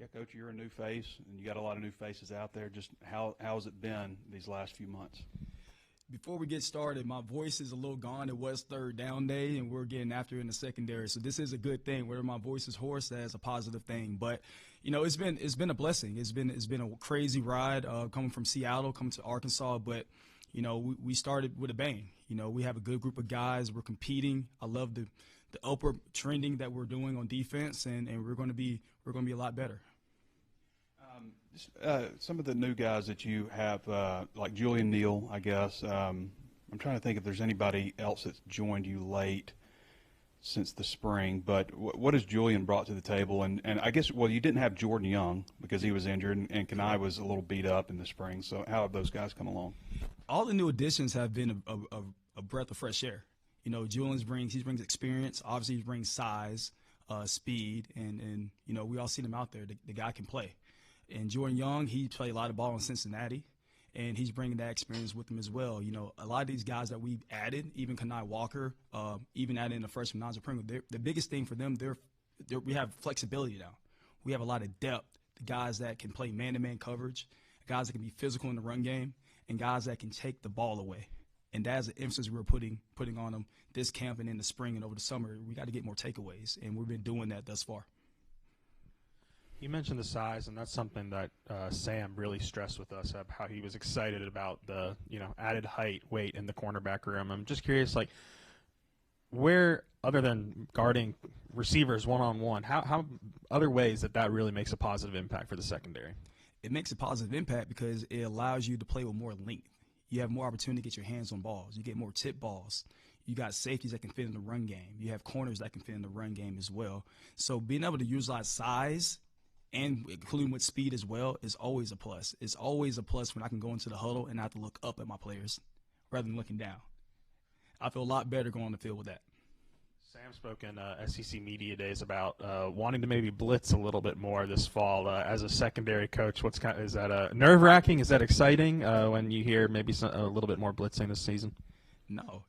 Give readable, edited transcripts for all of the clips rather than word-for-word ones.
Yeah, Coach, you're a new face, and you got a lot of new faces out there. Just how has it been these last few months? Before we get started, my voice is a little gone. It was third down day, and we're getting after it in the secondary. So this is a good thing. Whether my voice is hoarse, that's a positive thing. But it's been a blessing. It's been a crazy ride coming from Seattle, coming to Arkansas. But we started with a bang. We have a good group of guys. We're competing. I love the upward trending that we're doing on defense, and we're going to be a lot better. Some of the new guys that you have, like Julian Neal, I guess. I'm trying to think if there's anybody else that's joined you late since the spring. But what has Julian brought to the table? And I guess, well, you didn't have Jordan Young because he was injured, and Kanai was a little beat up in the spring. So how have those guys come along? All the new additions have been a breath of fresh air. Julian brings experience. Obviously, he brings size, speed, and we all seen him out there. The guy can play. And Jordan Young, he played a lot of ball in Cincinnati, and he's bringing that experience with him as well. A lot of these guys that we've added, even Kanai Walker, even added in the freshman Naza Pringle, the biggest thing for them, we have flexibility now. We have a lot of depth, the guys that can play man-to-man coverage, guys that can be physical in the run game, and guys that can take the ball away. And that's the emphasis we're putting on them this camp and in the spring and over the summer. We got to get more takeaways, and we've been doing that thus far. You mentioned the size, and that's something that Sam really stressed with us, how he was excited about the added height, weight in the cornerback room. I'm just curious, where, other than guarding receivers one-on-one, how other ways that really makes a positive impact for the secondary? It makes a positive impact because it allows you to play with more length. You have more opportunity to get your hands on balls. You get more tip balls. You got safeties that can fit in the run game. You have corners that can fit in the run game as well. So being able to utilize size and including with speed as well is always a plus. It's always a plus when I can go into the huddle and not have to look up at my players rather than looking down. I feel a lot better going on the field with that. Sam spoke in SEC Media Days about wanting to maybe blitz a little bit more this fall. As a secondary coach, is that nerve-wracking? Is that exciting when you hear maybe a little bit more blitzing this season? No,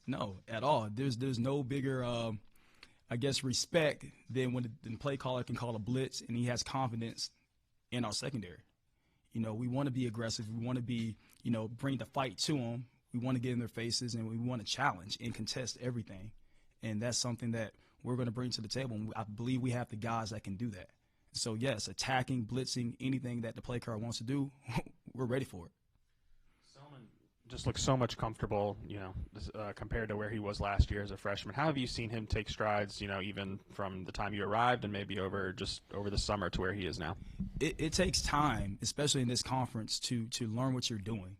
at all. There's no bigger respect than when the play caller can call a blitz and he has confidence in our secondary. We want to be aggressive. We want to be, bring the fight to them. We want to get in their faces, and we want to challenge and contest everything. And that's something that we're going to bring to the table. And I believe we have the guys that can do that. So, yes, attacking, blitzing, anything that the play caller wants to do, we're ready for it. Selman just looks so much comfortable, compared to where he was last year as a freshman. How have you seen him take strides, even from the time you arrived and maybe over the summer to where he is now? It takes time, especially in this conference, to learn what you're doing.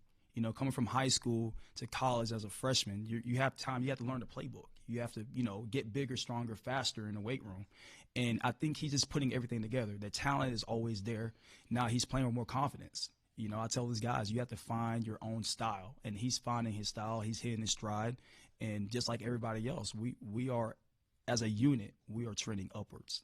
Coming from high school to college as a freshman, you have time. You have to learn the playbook. You have to, get bigger, stronger, faster in the weight room. And I think he's just putting everything together. The talent is always there. Now he's playing with more confidence. I tell these guys, you have to find your own style. And he's finding his style. He's hitting his stride. And just like everybody else, we are, as a unit, we are trending upwards.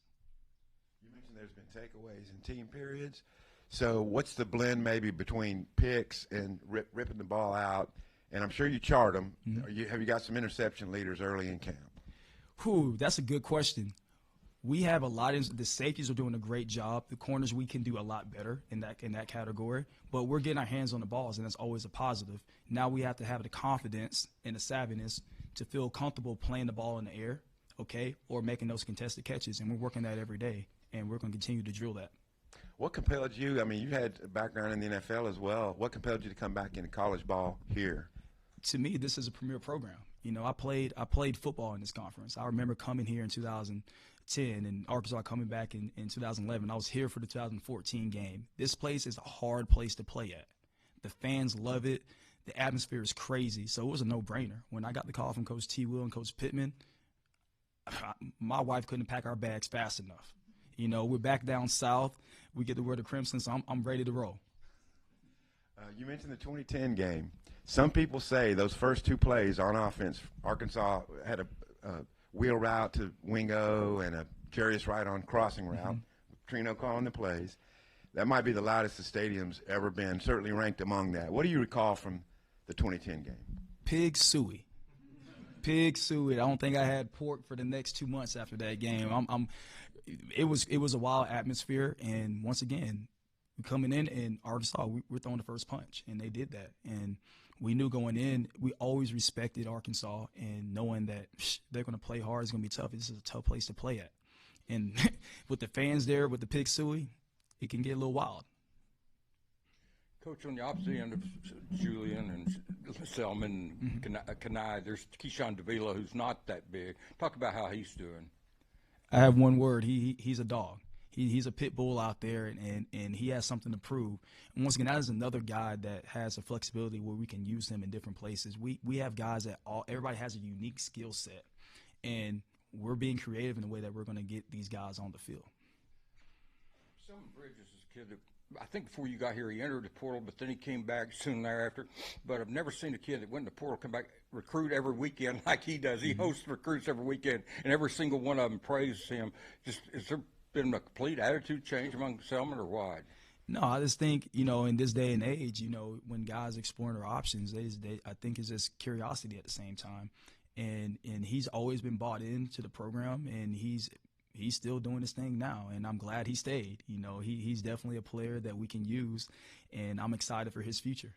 You mentioned there's been takeaways in team periods. So what's the blend maybe between picks and ripping the ball out? And I'm sure you chart them. Mm-hmm. Have you got some interception leaders early in camp? That's a good question. We have a lot of the safeties are doing a great job. The corners, we can do a lot better in that category. But we're getting our hands on the balls, and that's always a positive. Now we have to have the confidence and the savviness to feel comfortable playing the ball in the air, or making those contested catches. And we're working that every day, and we're going to continue to drill that. What compelled you? I mean, you had a background in the NFL as well. What compelled you to come back into college ball here? To me, this is a premier program. I played football in this conference. I remember coming here in 2010 and Arkansas coming back in 2011. I was here for the 2014 game. This place is a hard place to play at. The fans love it. The atmosphere is crazy. So it was a no-brainer. When I got the call from Coach T. Will and Coach Pittman, my wife couldn't pack our bags fast enough. We're back down south. We get the word of Crimson, so I'm ready to roll. You mentioned the 2010 game. Some people say those first two plays on offense, Arkansas had a wheel route to Wingo and a curious right on crossing route. Mm-hmm. Trino calling the plays. That might be the loudest the stadium's ever been, certainly ranked among that. What do you recall from the 2010 game? Pig suey. Pig suey. I don't think I had pork for the next 2 months after that game. it was a wild atmosphere. And once again, coming in Arkansas, we're throwing the first punch, and they did that. And we knew going in, we always respected Arkansas, and knowing that they're going to play hard, it's going to be tough. This is a tough place to play at. And with the fans there, with the Pig Suey, it can get a little wild. Coach, on the opposite end of Julian and Selman and Kanai, there's Keyshawn Davila, who's not that big. Talk about how he's doing. I have one word. He's a dog. He's a pit bull out there, and he has something to prove. And once again, that is another guy that has a flexibility where we can use him in different places. We have guys that everybody has a unique skill set, and we're being creative in the way that we're going to get these guys on the field. Selman Bridges is a kid that I think before you got here he entered the portal, but then he came back soon thereafter. But I've never seen a kid that went in the portal come back, recruit every weekend like he does. He hosts recruits every weekend, and every single one of them praises him. Just is there been a complete attitude change among Selman, or why? No, I just think, in this day and age, when guys exploring their options, I think it's just curiosity at the same time. And he's always been bought into the program, and he's still doing his thing now, and I'm glad he stayed. He's definitely a player that we can use, and I'm excited for his future.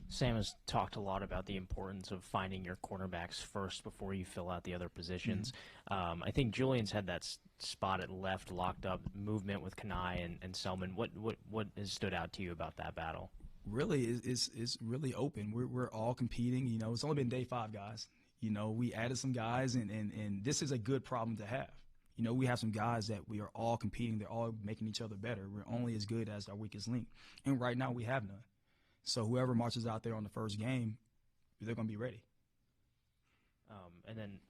Sam has talked a lot about the importance of finding your cornerbacks first before you fill out the other positions. I think Julian's had that spot at left locked up, movement with Kanai and Selman. What has stood out to you about that battle? Really, it's really open. We're all competing. It's only been day 5, guys. We added some guys, and this is a good problem to have. We have some guys that we are all competing. They're all making each other better. We're only as good as our weakest link. And right now we have none. So whoever marches out there on the first game, they're going to be ready. And then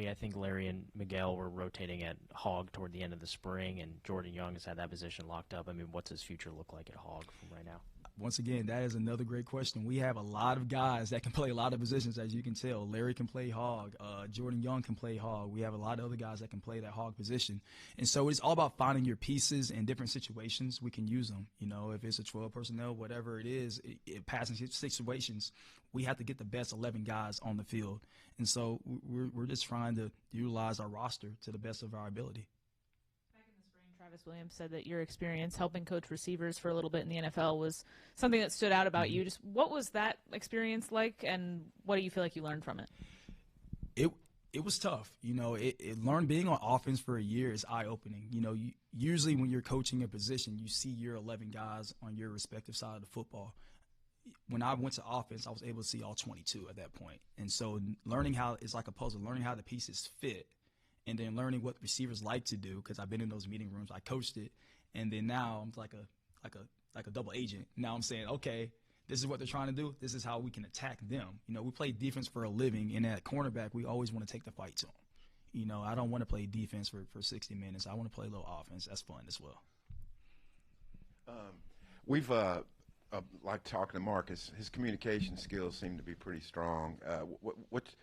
I think Larry and Miguel were rotating at Hog toward the end of the spring, and Jordan Young has had that position locked up. I mean, what's his future look like at Hog from right now? Once again, that is another great question. We have a lot of guys that can play a lot of positions, as you can tell. Larry can play hog. Jordan Young can play hog. We have a lot of other guys that can play that hog position. And so it's all about finding your pieces in different situations. We can use them. If it's a 12 personnel, whatever it is, passing situations, we have to get the best 11 guys on the field. And so we're just trying to utilize our roster to the best of our ability. Travis Williams said that your experience helping coach receivers for a little bit in the NFL was something that stood out about you. Just what was that experience like, and what do you feel like you learned from it? It was tough. Being on offense for a year is eye-opening. Usually when you're coaching a position, you see your 11 guys on your respective side of the football. When I went to offense, I was able to see all 22 at that point. And so learning how it's like a puzzle, learning how the pieces fit. And then learning what receivers like to do, because I've been in those meeting rooms, I coached it, and then now I'm like a double agent. Now I'm saying, okay, this is what they're trying to do. This is how we can attack them. We play defense for a living, and at cornerback, we always want to take the fight to them. I don't want to play defense for 60 minutes. I want to play a little offense. That's fun as well. We've like talking to Marcus. His communication skills seem to be pretty strong.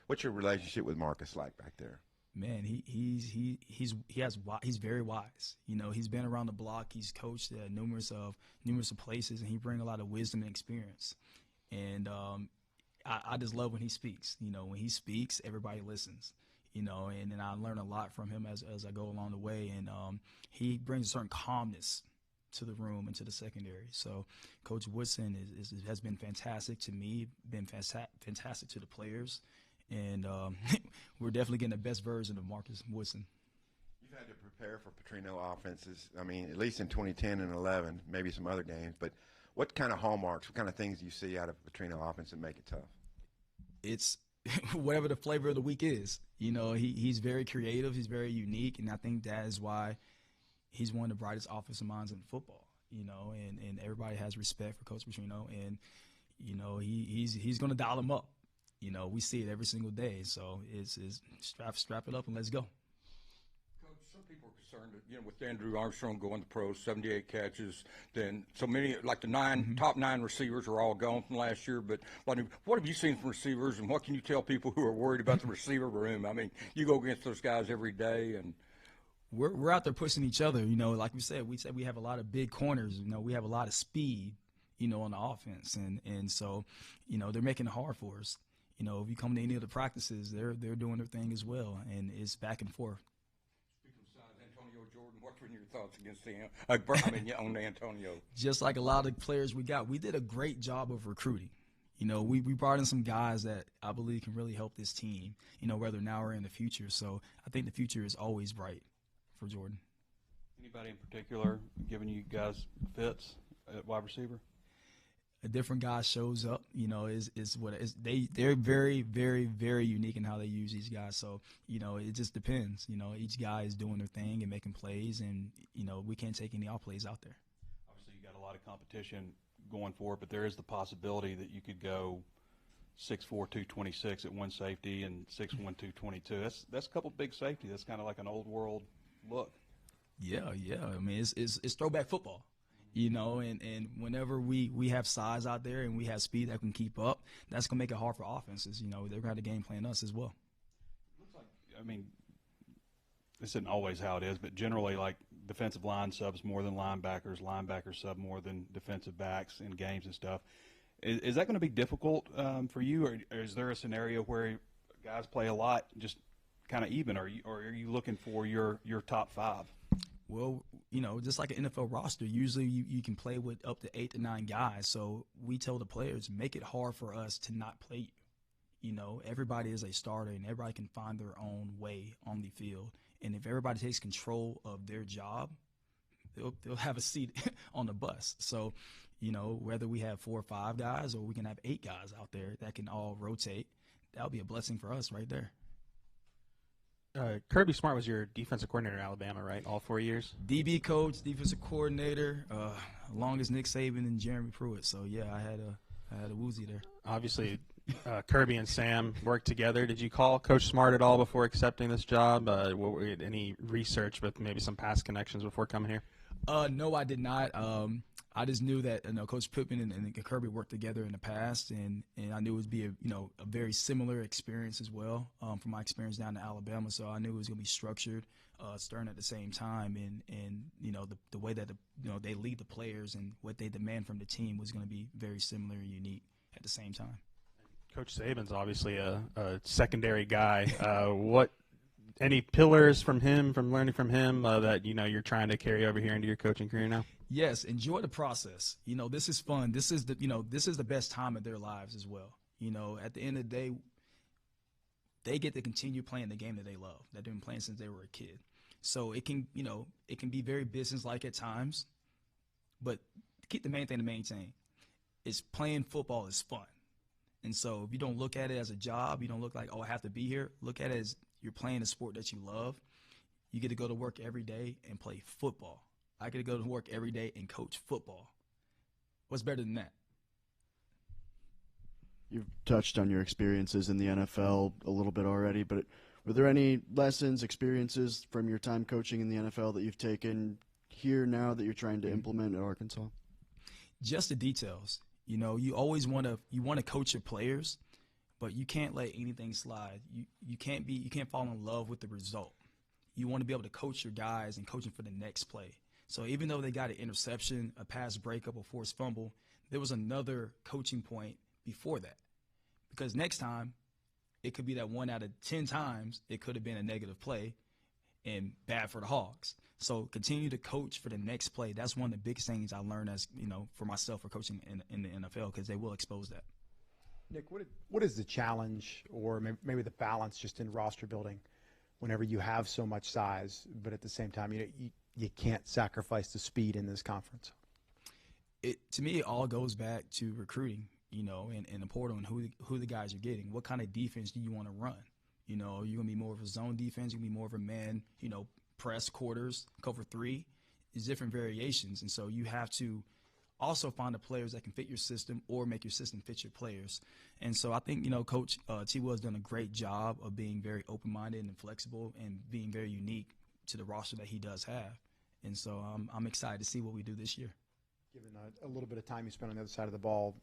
What's your relationship with Marcus like back there? Man, he's very wise. He's been around the block. He's coached at numerous places, and he brings a lot of wisdom and experience. And I just love when he speaks. When he speaks, everybody listens. And I learn a lot from him as I go along the way. And he brings a certain calmness to the room and to the secondary. So Coach Woodson has been fantastic to me, been fantastic to the players. And we're definitely getting the best version of Marcus Woodson. You've had to prepare for Petrino offenses, I mean, at least in 2010 and 11, maybe some other games. But what kind of hallmarks, what kind of things do you see out of Petrino offense that make it tough? It's whatever the flavor of the week is. He's very creative. He's very unique. And I think that is why he's one of the brightest offensive minds in football, and everybody has respect for Coach Petrino. And, he's going to dial him up. We see it every single day. So it's strap it up and let's go. Coach, some people are concerned that, with Andrew Armstrong going to pros, 78 catches, then so many, like the top 9 receivers are all gone from last year. But what have you seen from receivers, and what can you tell people who are worried about the receiver room? I mean, you go against those guys every day, and we're out there pushing each other. Like we said we have a lot of big corners. We have a lot of speed, on the offense, and so, they're making it hard for us. If you come to any of the practices, they're doing their thing as well, and it's back and forth. thoughts against him. On Antonio. Just like a lot of players we got, we did a great job of recruiting. You know, we brought in some guys that I believe can really help this team, you know, whether now or in the future. So I think the future is always bright for Jordan. Anybody in particular giving you guys fits at wide receiver? A different guy shows up, you know, is what it is. They're very, very, very unique in how they use these guys. So, you know, it just depends. You know, each guy is doing their thing and making plays, and, you know, we can't take any off plays out there. Obviously, you got a lot of competition going for it, but there is the possibility that you could go 6'4", 226 at one safety and 6'1", 222. That's a couple big safety. That's kind of like an old world look. Yeah. I mean, it's throwback football. You know, and whenever we have size out there and we have speed that can keep up, that's going to make it hard for offenses. You know, they're going to have to game plan us as well. Looks like, I mean, this isn't always how it is, but generally, like, defensive line subs more than linebackers, linebackers sub more than defensive backs in games and stuff. Is that going to be difficult for you, or is there a scenario where guys play a lot, just kind of even, or are you looking for your top five? Well, you know, just like an NFL roster, usually you can play with up to 8 to 9 guys. So we tell the players, make it hard for us to not play you. You know, everybody is a starter and everybody can find their own way on the field. And if everybody takes control of their job, they'll have a seat on the bus. So, you know, whether we have 4 or 5 guys or we can have 8 guys out there that can all rotate, that'll be a blessing for us right there. Kirby Smart was your defensive coordinator in Alabama, right? All 4 years? DB coach, defensive coordinator, along as Nick Saban and Jeremy Pruitt. So, yeah, I had a woozy there. Obviously, Kirby and Sam worked together. Did you call Coach Smart at all before accepting this job? Any research with maybe some past connections before coming here? No, I did not. I just knew that Coach Pittman and Kirby worked together in the past, and I knew it would be a very similar experience as well from my experience down in Alabama. So I knew it was going to be structured, stern at the same time, and you know the way that they lead the players and what they demand from the team was going to be very similar and unique at the same time. Coach Saban's obviously a secondary guy. Any pillars from learning from him that you're trying to carry over here into your coaching career now? Yes, enjoy the process. You know, this is fun. This is the best time of their lives as well. You know, at the end of the day, they get to continue playing the game that they love, that they've been playing since they were a kid. So it can be very business-like at times, but keep the main thing to maintain is playing football is fun. And so if you don't look at it as a job, you don't look like, oh, I have to be here. Look at it as you're playing a sport that you love. You get to go to work every day and play football. I get to go to work every day and coach football. What's better than that? You've touched on your experiences in the NFL a little bit already, but were there any lessons, experiences from your time coaching in the NFL that you've taken here now that you're trying to implement at Arkansas? Just the details. You know, you always want to coach your players, but you can't let anything slide. You can't fall in love with the result. You want to be able to coach your guys and coach them for the next play. So even though they got an interception, a pass breakup, a forced fumble, there was another coaching point before that. Because next time, it could be that 1 out of 10 times, it could have been a negative play and bad for the Hogs. So continue to coach for the next play. That's one of the biggest things I learned as, for myself for coaching in the NFL, because they will expose that. Nick, what is the challenge or maybe the balance just in roster building whenever you have so much size, but at the same time, you can't sacrifice the speed in this conference? To me, it all goes back to recruiting, and the portal and who the guys are getting. What kind of defense do you want to run? You're going to be more of a zone defense. You're going to be more of a man, press, quarters, cover 3. There's different variations. And so you have to also find the players that can fit your system or make your system fit your players. And so I think, Coach T. Will has done a great job of being very open-minded and flexible and being very unique to the roster that he does have. And so I'm excited to see what we do this year. Given a little bit of time you spent on the other side of the ball,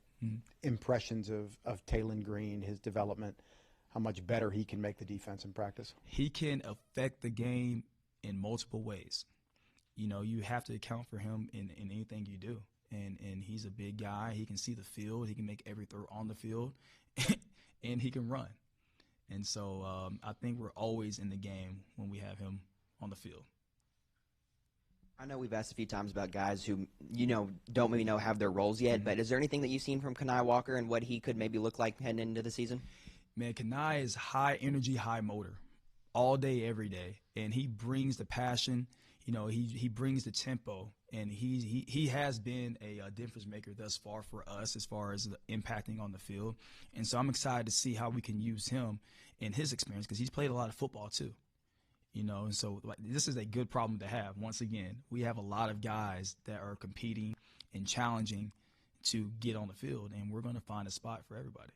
impressions of Taylon Green, his development, how much better he can make the defense in practice? He can affect the game in multiple ways. You have to account for him in anything you do. And he's a big guy. He can see the field. He can make every throw on the field, and he can run. And so I think we're always in the game when we have him on the field. I know we've asked a few times about guys who, don't maybe have their roles yet, but is there anything that you've seen from Kanai Walker and what he could maybe look like heading into the season? Man, Kanai is high energy, high motor, all day, every day, and he brings the passion. He brings the tempo, and he has been a difference maker thus far for us as far as the impacting on the field. And so I'm excited to see how we can use him in his experience because he's played a lot of football too. And so this is a good problem to have. Once again, we have a lot of guys that are competing and challenging to get on the field, and we're going to find a spot for everybody.